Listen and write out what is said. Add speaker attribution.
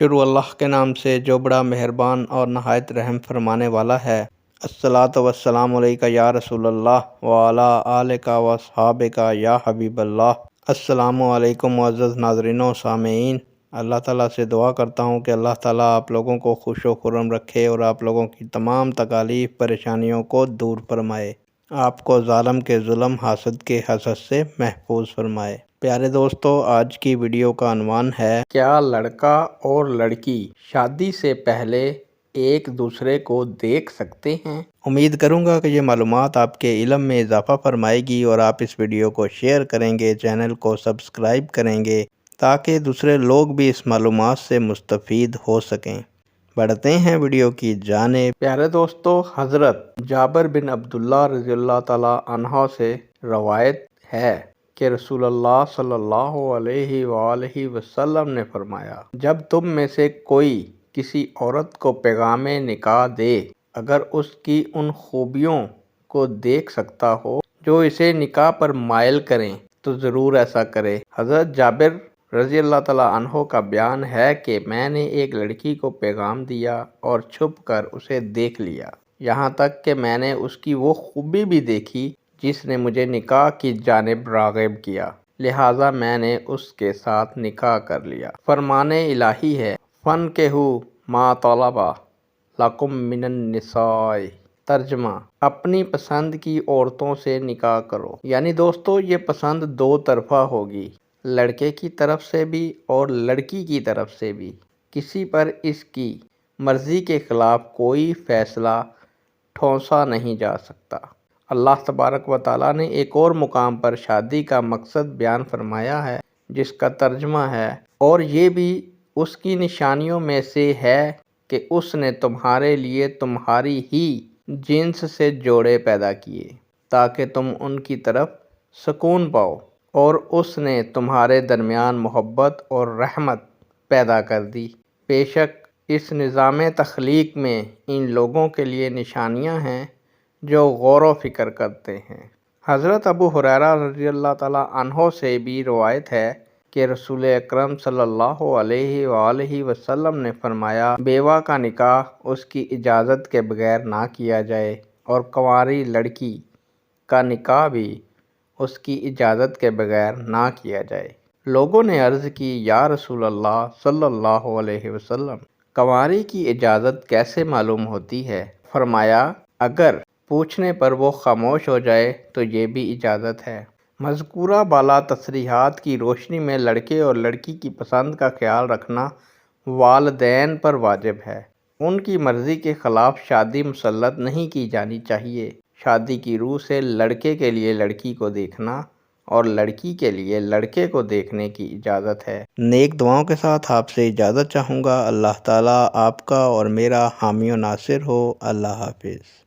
Speaker 1: شروع اللہ کے نام سے جو بڑا مہربان اور نہایت رحم فرمانے والا ہے۔ الصلاۃ والسلام علیکہ یا رسول اللہ وعلی آلک واصحابک یا حبیب اللہ۔ السلام علیکم معزز ناظرین و سامعین، اللہ تعالیٰ سے دعا کرتا ہوں کہ اللہ تعالیٰ آپ لوگوں کو خوش و خرم رکھے اور آپ لوگوں کی تمام تکالیف پریشانیوں کو دور فرمائے، آپ کو ظالم کے ظلم، حاسد کے حسد سے محفوظ فرمائے۔ پیارے دوستو، آج کی ویڈیو کا عنوان ہے کیا لڑکا اور لڑکی شادی سے پہلے ایک دوسرے کو دیکھ سکتے ہیں؟ امید کروں گا کہ یہ معلومات آپ کے علم میں اضافہ فرمائے گی اور آپ اس ویڈیو کو شیئر کریں گے، چینل کو سبسکرائب کریں گے تاکہ دوسرے لوگ بھی اس معلومات سے مستفید ہو سکیں۔ بڑھتے ہیں ویڈیو کی جانب۔ پیارے دوستو، حضرت جابر بن عبداللہ رضی اللہ تعالیٰ عنہ سے روایت ہے کہ رسول اللہ صلی اللہ علیہ وآلہ وسلم نے فرمایا، جب تم میں سے کوئی کسی عورت کو پیغام نکاح دے، اگر اس کی ان خوبیوں کو دیکھ سکتا ہو جو اسے نکاح پر مائل کریں تو ضرور ایسا کرے۔ حضرت جابر رضی اللہ تعالیٰ عنہ کا بیان ہے کہ میں نے ایک لڑکی کو پیغام دیا اور چھپ کر اسے دیکھ لیا، یہاں تک کہ میں نے اس کی وہ خوبی بھی دیکھی جس نے مجھے نکاح کی جانب راغب کیا، لہٰذا میں نے اس کے ساتھ نکاح کر لیا۔ فرمان الہی ہے، فَانكِحُوا مَا طَابَ لَكُم مِّنَ النِّسَاءِ۔ ترجمہ: اپنی پسند کی عورتوں سے نکاح کرو۔ یعنی دوستو، یہ پسند دو طرفہ ہوگی، لڑکے کی طرف سے بھی اور لڑکی کی طرف سے بھی۔ کسی پر اس کی مرضی کے خلاف کوئی فیصلہ ٹھونسا نہیں جا سکتا۔ اللہ تبارک و تعالیٰ نے ایک اور مقام پر شادی کا مقصد بیان فرمایا ہے، جس کا ترجمہ ہے، اور یہ بھی اس کی نشانیوں میں سے ہے کہ اس نے تمہارے لیے تمہاری ہی جنس سے جوڑے پیدا کیے تاکہ تم ان کی طرف سکون پاؤ، اور اس نے تمہارے درمیان محبت اور رحمت پیدا کر دی۔ بے شک اس نظام تخلیق میں ان لوگوں کے لیے نشانیاں ہیں جو غور و فکر کرتے ہیں۔ حضرت ابو ہریرہ رضی اللہ تعالیٰ عنہ سے بھی روایت ہے کہ رسول اکرم صلی اللہ علیہ وآلہ وسلم نے فرمایا، بیوہ کا نکاح اس کی اجازت کے بغیر نہ کیا جائے، اور کنواری لڑکی کا نکاح بھی اس کی اجازت کے بغیر نہ کیا جائے۔ لوگوں نے عرض کی، یا رسول اللہ صلی اللہ علیہ وسلم، کنواری کی اجازت کیسے معلوم ہوتی ہے؟ فرمایا، اگر پوچھنے پر وہ خاموش ہو جائے تو یہ بھی اجازت ہے۔ مذکورہ بالا تصریحات کی روشنی میں لڑکے اور لڑکی کی پسند کا خیال رکھنا والدین پر واجب ہے۔ ان کی مرضی کے خلاف شادی مسلط نہیں کی جانی چاہیے۔ شادی کی روح سے لڑکے کے لیے لڑکی کو دیکھنا اور لڑکی کے لیے لڑکے کو دیکھنے کی اجازت ہے۔ نیک دعاؤں کے ساتھ آپ سے اجازت چاہوں گا۔ اللہ تعالیٰ آپ کا اور میرا حامی و ناصر ہو۔ اللہ حافظ۔